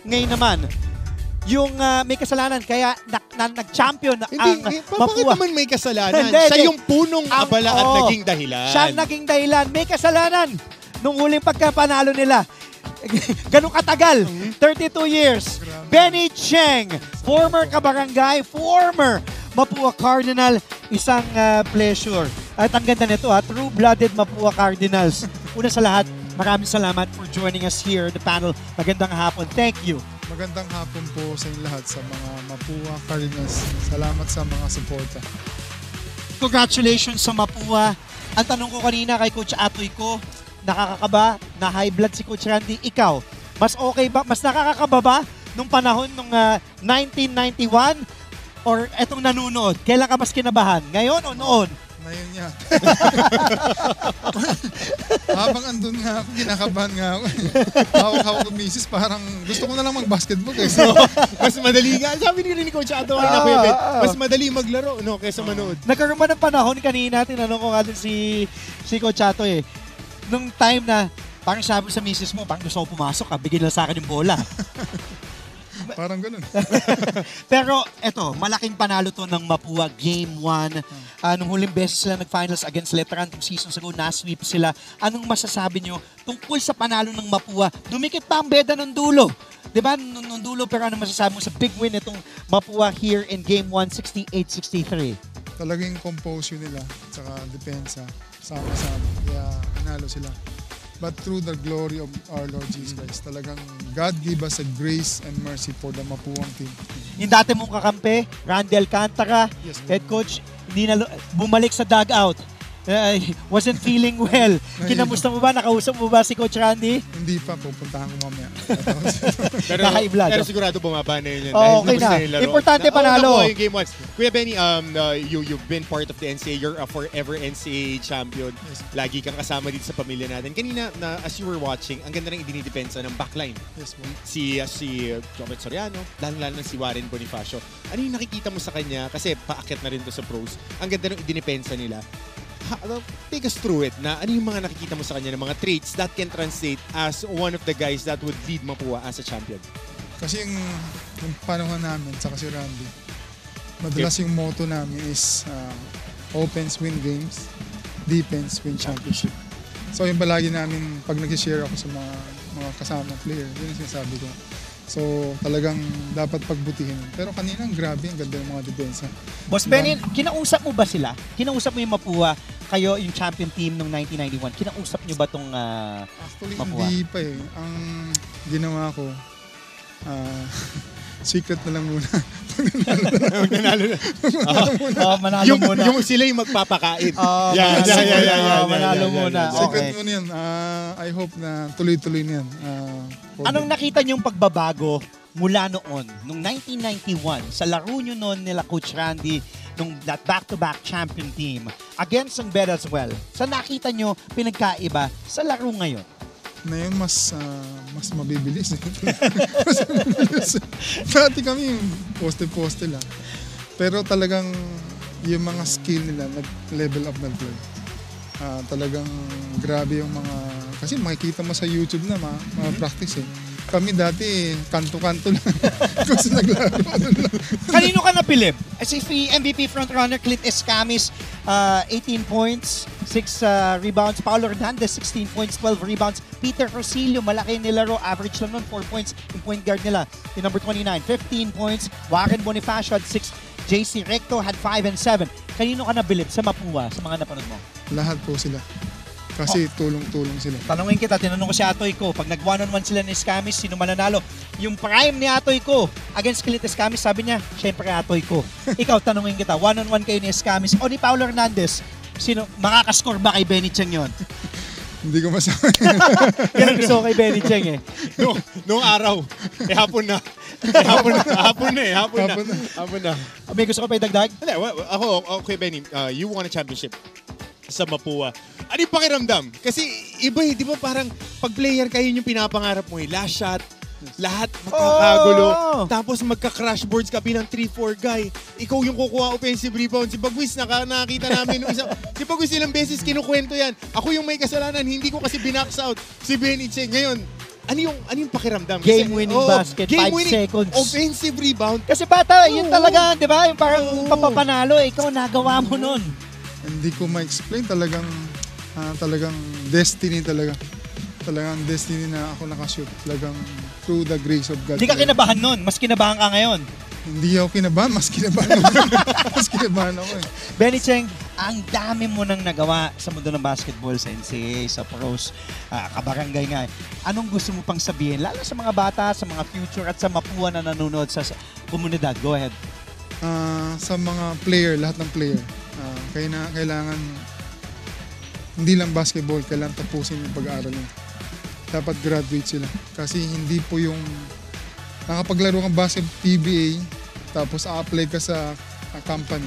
ngayon naman, yung may kasalanan kaya nag-champion ang Bakit Mapua. naman may kasalanan? Hindi, Siya hindi. yung punong abala at naging dahilan. Siya ang naging dahilan. May kasalanan nung huling pagkapanalo nila. Ganun katagal. 32 years. Benny Cheng, former kabarangay, former Mapua Cardinal. Isang pleasure. At ang ganda nito, true-blooded Mapua Cardinals. Una sa lahat, maraming salamat for joining us here in the panel. Magandang hapon. Thank you. Magandang hapon po sa inyo lahat sa mga Mapua Cardinals. Salamat sa mga suporta. Congratulations sa Mapua. Ang tanong ko kanina kay Coach Atoy ko, nakakakaba na high blood si Coach Randy? Ikaw, mas okay ba? Mas nakakakaba ba nung panahon nung 1991? Or etong nanonood? Kailan ka mas kinabahan? Ngayon o noon? Ngayon yan. Habang andun nga ako, kinakabahan nga ako. Hawak-hawak ng misis, parang gusto ko na lang mag-basketball. So, mas madali nga. Sabi ni Coach Ato, mas madali maglaro kaysa manood. Nagkaroon ba ng panahon kanina, tinanong ko nga din si Coach Ato nung time na parang sabi sa misis mo, parang gusto ko pumasok, bigyan lang sa akin yung bola. Parang ganun. Pero eto, malaking panalo to ng Mapua Game 1. Nung huling beses sila nag-finals against Letran 2 seasons ago, na-sweep sila. Anong masasabi nyo tungkol sa panalo ng Mapua? Dumikit pa ang beda ng dulo. Diba? Nung dulo, pero ano masasabi mo sa big win itong Mapua here in Game 1, 68-63? Talagang compose yun nila, tsaka depensa, sama-sama. Kaya analo sila. But through the glory of our Lord Jesus Christ, talagang God give us a grace and mercy for the Mapuang team. Yung dati mong kakampi, Randy Alcantara, Yes, head coach, bumalik sa dugout. Wasn't feeling well. Kinamusta mo ba? Nakausap mo ba si Coach Randy? Hindi pa, pupuntahan ko mamaya. Na-high blood. Pero sigurado bumaba na yun. Okay na. Importante panalo. Yung Game 1. Kuya Benny, you've been part of the NCAA. You're a forever NCAA champion. Yes. Lagi kang kasama dito sa pamilya natin. Kanina, as you were watching, ang ganda rin idinidepensa ng backline. Yes, po. Si Jomit Soriano, lalo na si Warren Bonifacio. Ano yung nakikita mo sa kanya? Kasi paakyat na rin to sa pros. Ang ganda rin idinipensa nila. Take us through it na ano yung mga nakikita mo sa kanya ng mga traits that can translate as one of the guys that would lead Mapua as a champion. Kasi yung panahon namin, tsaka si Randy, madalas yung motto namin is offense win games, defense win championship. So yung palagi namin, pag nag-share ako sa mga kasama player, yun yung sinasabi ko. So talagang dapat pagbutihin. Pero kanina, grabe, ang ganda ng mga depensa. Boss Benny, kinausap mo ba sila? Kinausap mo yung Mapua, kayo yung champion team noong 1991. Kinausap nyo ba itong Actually, Mapua? hindi pa eh. Ang ginawa ko, secret na lang muna. Manalo na. Manalo muna. Yung sila yung magpapakain. Manalo muna. Secret Okay. muna yan. I hope na tuloy-tuloy na yan. Anong nakita niyong pagbabago mula noon, nung 1991, sa laro nyo noon nila Coach Randy, nung that back-to-back champion team, against ang Bet as well, sa nakita nyo pinagkaiba sa laro ngayon? Ngayon mas mabibilis. Mas mabibilis. Dati kami poste-poste lang. Pero talagang yung mga skill nila, nag-level up na play. Talagang grabe yung mga... Kasi makikita mo sa YouTube na mga practice eh. Kami dati, kanto-kanto lang. Kasi naglaro. Kanino ka napilip? Si MVP frontrunner Clint Escamis, 18 points, 6 rebounds. Paulo Hernandez, 16 points, 12 rebounds. Peter Rosillo, malaki nilaro. Average lang nun, 4 points yung point guard nila. Yung number 29, 15 points. Warren Bonifacio had 6. JC Recto had 5 and 7. Kanino ka nabilip sa Mapua, sa mga napanood mo? Lahat po sila. Kasi tulong-tulong sila. Tanungin kita, tinanong ko si Atoy ko, pag nag-one-on-one sila ni Escamis, sino mananalo? Yung prime ni Atoy ko against Clint Escamis, sabi niya, syempre Atoy ko. Ikaw, tanungin kita, one-on-one kayo ni Escamis o ni Paulo Hernandez, sino, makakascore ba kay Benny Cheng yun? Hindi ko masabi. Yan ang gusto ko kay Benny Cheng eh. Noong araw, hapon na. Hapon na. May gusto ko pa idagdag? Hindi, ako, okay Benny, you won a championship sa Mapua. Ano yung pakiramdam? Kasi iba di ba parang pag player kayo yung pinapangarap mo last shot, lahat makakagulo, tapos magka-crash boards ka bilang 3-4 guy. Ikaw yung kukuha offensive rebound. Si Bagwis, nakita namin nung si Bagwis ilang beses kinukwento yan. Ako yung may kasalanan, hindi ko kasi binax out si Benny Cheng. Ngayon, ano yung pakiramdam? Game-winning basket, 5 seconds. Offensive rebound. Kasi bata, yun talaga, di ba? Yung parang papapanalo, ikaw nagawa mo nun. Hindi ko ma-explain, talagang destiny talaga. Talagang destiny na ako nakashoot. Talagang through the grace of God. Hindi ka kinabahan nun, mas kinabahan ka ngayon. Hindi ako kinabahan, mas kinabahan ako. Mas kinabahan ako eh. Benny Cheng, ang dami mo nang nagawa sa mundo ng basketball, sa NCAA, sa pros, kabarangay nga. Anong gusto mo pang sabihin? Lalo sa mga bata, sa mga future at sa Mapua na nanonood sa komunidad. Go ahead. Sa mga player, lahat ng player, kailangan hindi lang basketball, kailangan tapusin yung pag-aaral nila. Dapat graduate sila. Kasi hindi po yung nakapaglaro kang basketball PBA tapos a-apply ka sa company.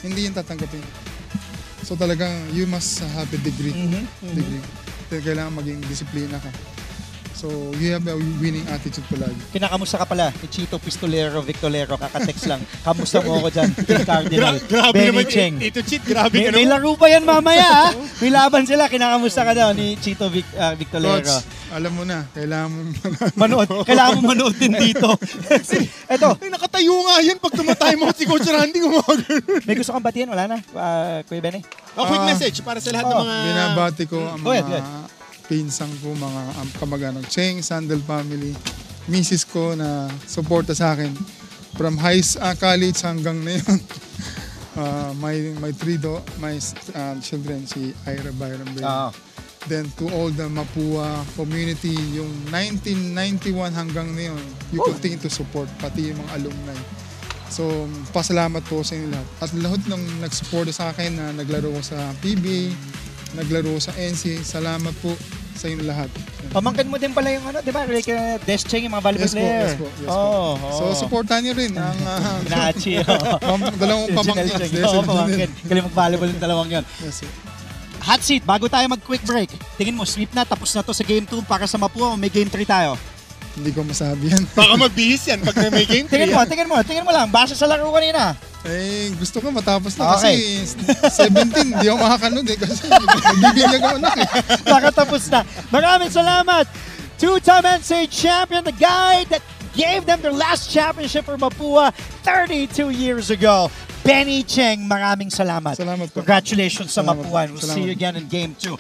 Hindi yung tatanggapin. So talagang you must have a degree. Degree. Kailangan maging disiplina ka. So you have a winning attitude palagi. Kinakamusta ka pala ni Chito Pistolero, Victolero, kakatext lang. Kamusta mo ako dyan, Team Cardinal, Grabe Benny naman, Cheng. Ito cheat, grabe ka May naman. laro pa yan mamaya, ha? May laban sila. Kinakamusta ka daw ni Chito Victolero. Coach, alam mo na, kailangan mo Kailangan mo manood din dito. Eto, Ay, nakatayo nga yan pag tumatay mo si Coach Randy gumagano. may gusto kang batiin? Wala na, Kuya Benny? Quick message para sa lahat ng mga... binabati ko ang Go ahead, mga pinsang ko, mga kamag-anak, Cheng, Sandel family, misis ko na suporta sa akin from college hanggang na yun. My children, si Ira Byron Bay. Then to all the Mapua community, yung 1991 hanggang ngayon, you continue to support, pati yung mga alumni. So, pasalamat po sa inyo lahat. At lahat ng nag-support sa akin na naglaro ko sa PBA, naglaro sa NC, salamat po sa inyo lahat. Pamangkin mo din pala yung ano, di ba? Like Descheng, yung mga volleyball player. Yes po. So, supportan niyo rin ang Pinaachi. dalawang pamangkin. Pamangkin. Galing mag-volleyball yung dalawang yun. Yes, sir. Hot seat, bago tayo mag-quick break. Tingin mo, sweep na, tapos na to sa game 2 para sa Mapua o may game 3 tayo? Hindi ko masabi yan. Baka magbihis yan pag may game 3. Tingin mo lang. Base sa laro kanina. Gusto ko matapos na Okay. kasi 17, hindi ako makakanood eh. Kasi nagbibigyan ako na eh. Nakatapos na. Maraming salamat. Two-time NCAA champion, the guy that gave them their last championship for Mapua 32 years ago. Benny Cheng, maraming salamat. Salamat po. Congratulations sa Salamat. Mapua. We'll see Salamat. you again in game 2.